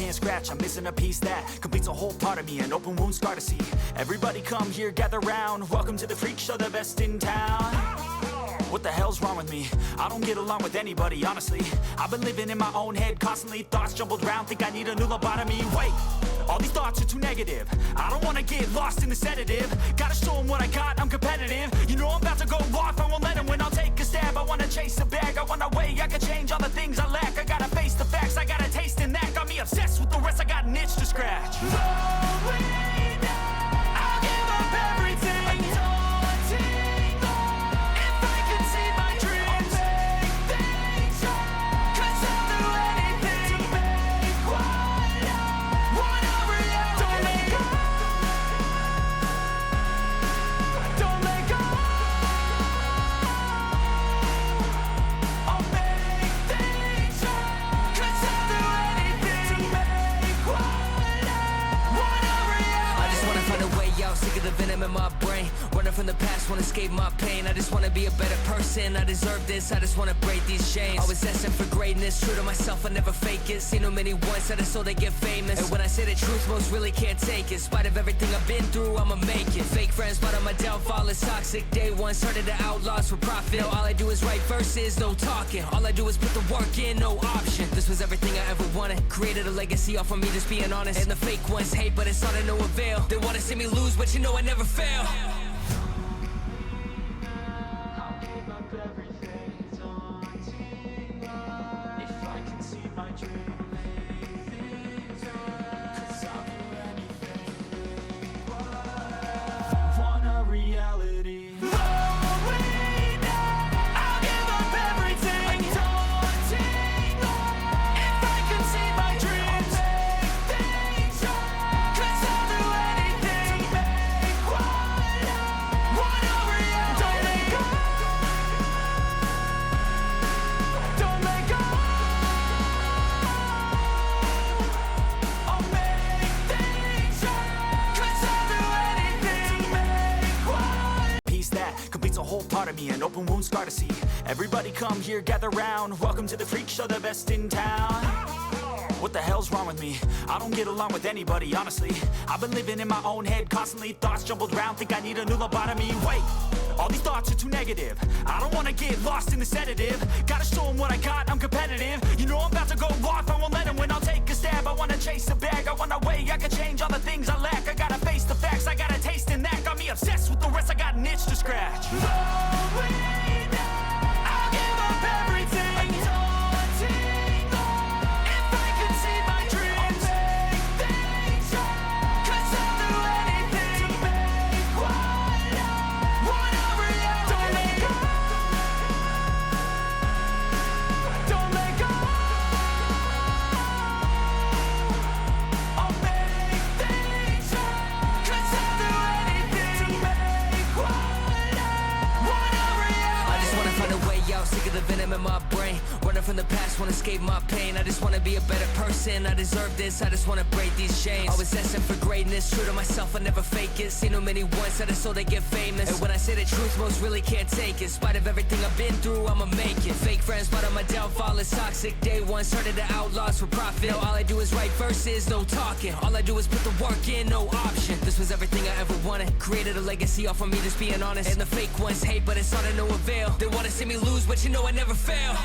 can't scratch. I'm missing a piece that completes a whole part of me, an open wound scar to see. Everybody come here, gather round. Welcome to the freak show, the best in town. What the hell's wrong with me? I don't get along with anybody, honestly. I've been living in my own head constantly. Thoughts jumbled round, think I need a new lobotomy. Wait, all these thoughts are too negative. I don't wanna get lost in the sedative. Gotta show them what I got, I'm competitive. You know I'm about to go off, I won't let them win. I'll take a stab, I wanna chase a bag. I want a way I can change all the things I lack. I gotta face the facts, I got a taste in that. Got me obsessed with the rest, I got an itch to scratch. I'll give up everything. Sick of the venom in my brain, running from the past, wanna escape my pain. I just wanna be a better person, I deserve this, I just wanna break these chains. Always asking for greatness, true to myself, I never fake it. Seen too many once that I so they get famous. And when I say the truth, most really can't take it. In spite of everything I've been through, I'ma make it. Fake friends, but on my downfall is toxic. Day one, started to outlaws for profit. Now all I do is write verses, no talking. All I do is put the work in, no option. This was everything I ever wanted, created a legacy off of me just being honest. And the fake ones hate, but it's all to no avail. They wanna see me lose, but you know I never fail. I'll give up everything, daunting if I can see my dream, lay things up, 'cause I'll do anything, want a reality. I'll give up everything, daunting if I can see my dreams, lay things up, 'cause I'll do anything, want a reality. Don't let go, don't let go. I'll make things up, 'cause I'll do anything, piece that completes a whole part of me, an open wound scar to see. Everybody come here, gather round. Welcome to the freak show, the best in town. What the hell's wrong with me? I don't get along with anybody, honestly. I've been living in my own head constantly. Thoughts jumbled round, think I need a new lobotomy. Wait, all these thoughts are too negative. I don't wanna get lost in the sedative. Gotta show them what I got, I'm competitive. You know I'm about to go off, I won't let them win. I'll take a stab, I wanna chase a bag. I want a way I can change all the things I lack. I gotta face the facts, I got a taste in that. Got me obsessed with the rest, I got an itch to scratch. I'll give up everything, daunting if I can see my dreams, make things up, 'cause I'll do anything, want a reality. Don't let go, don't let go. I'll make things up, 'cause I'll do anything, want a reality. I just wanna find a way out, sick of the venom in my brain, running from the past, wanna escape my pain. I just wanna be a better person, I deserve this, I just wanna break these chains. Always asking for greatness, true to myself, I never fake it. Seen too many once that I so they get famous. And when I say the truth, most really can't take it. In spite of everything I've been through, I'ma make it. Fake friends, but on my downfall is toxic. Day one, started to outlaws for profit. Now all I do is write verses, no talking. All I do is put the work in, no option. This was everything I ever wanted, created a legacy off of me just being honest. And the fake ones hate, but it's all to no avail. They wanna see me lose, but you know I never fail.